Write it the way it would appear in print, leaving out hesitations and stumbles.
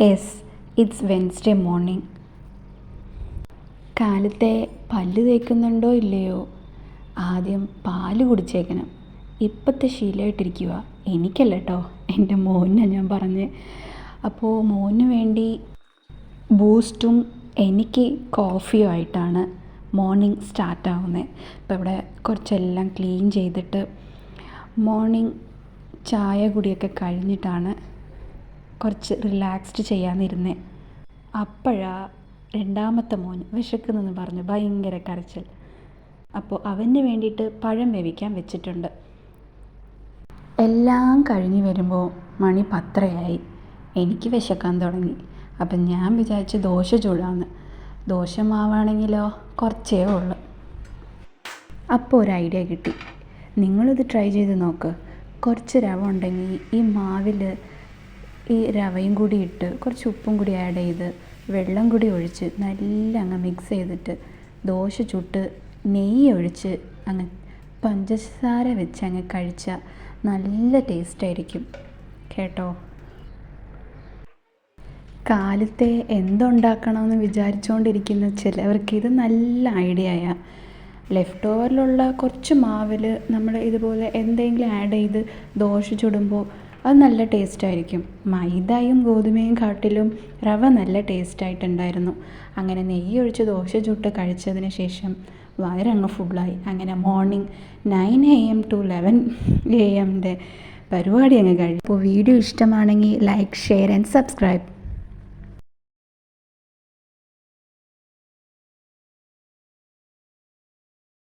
Yes, it's Wednesday morning. കാലത്തെ പല്ല് തേക്കുന്നുണ്ടോ ഇല്ലയോ, ആദ്യം പാല് കുടിച്ചേക്കണം. ഇപ്പോഴത്തെ ശീലമായിട്ടിരിക്കുക. എനിക്കല്ല കേട്ടോ, എൻ്റെ മോനാണ് ഞാൻ പറഞ്ഞത്. അപ്പോൾ മോന് വേണ്ടി ബൂസ്റ്റും എനിക്ക് കോഫിയും ആയിട്ടാണ് മോർണിംഗ് സ്റ്റാർട്ടാവുന്നത്. ഇപ്പോൾ ഇവിടെ കുറച്ചെല്ലാം ക്ലീൻ ചെയ്തിട്ട് മോർണിംഗ് ചായ കുടിയൊക്കെ കഴിഞ്ഞിട്ടാണ് കുറച്ച് റിലാക്സ്ഡ് ചെയ്യാനിരുന്നേ. അപ്പോഴാണ് രണ്ടാമത്തെ മോൻ വിശക്കുന്നെന്ന് പറഞ്ഞ് ഭയങ്കര കരച്ചിൽ. അപ്പോൾ അവന് വേണ്ടിയിട്ട് പഴം വേവിക്കാൻ വെച്ചിട്ടുണ്ട്. എല്ലാം കഴിഞ്ഞ് വരുമ്പോൾ മണി 10:30 എനിക്ക് വിശക്കാൻ തുടങ്ങി. അപ്പം ഞാൻ വിചാരിച്ച് ദോശ ചൂടാന്ന്. ദോശ മാവാണെങ്കിലോ കുറച്ചേ ഉള്ളു. അപ്പോൾ ഒരു ഐഡിയ കിട്ടി. നിങ്ങളിത് ട്രൈ ചെയ്ത് നോക്ക്. കുറച്ച് റവ ഉണ്ടെങ്കിൽ ഈ മാവിൽ ഈ റവയും കൂടി ഇട്ട് കുറച്ച് ഉപ്പും കൂടി ആഡ് ചെയ്ത് വെള്ളം കൂടി ഒഴിച്ച് നല്ല അങ്ങ് മിക്സ് ചെയ്തിട്ട് ദോശ ചുട്ട് നെയ്യ് ഒഴിച്ച് അങ്ങ് പഞ്ചസാര വെച്ച് അങ്ങ് കഴിച്ചാൽ നല്ല ടേസ്റ്റായിരിക്കും കേട്ടോ. കാലത്തെ എന്തുണ്ടാക്കണമെന്ന് വിചാരിച്ചുകൊണ്ടിരിക്കുന്ന ചിലവർക്ക് ഇത് നല്ല ഐഡിയയാണ്. ലെഫ്റ്റ് ഓവറിലുള്ള കുറച്ച് മാവിൽ നമ്മൾ ഇതുപോലെ എന്തെങ്കിലും ആഡ് ചെയ്ത് ദോശ ചുടുമ്പോൾ അത് നല്ല ടേസ്റ്റായിരിക്കും. മൈദയും ഗോതമ്പയും കാട്ടിലും റവ നല്ല ടേസ്റ്റായിട്ടുണ്ടായിരുന്നു. അങ്ങനെ നെയ്യ് ഒഴിച്ച് ദോശ ചുട്ട് കഴിച്ചതിന് ശേഷം വയറങ്ങ് ഫുള്ളായി. അങ്ങനെ മോർണിംഗ് 9 AM to 11 AM പരിപാടി അങ്ങ് കഴിഞ്ഞു. അപ്പോൾ വീഡിയോ ഇഷ്ടമാണെങ്കിൽ ലൈക്ക്, ഷെയർ ആൻഡ് സബ്സ്ക്രൈബ്.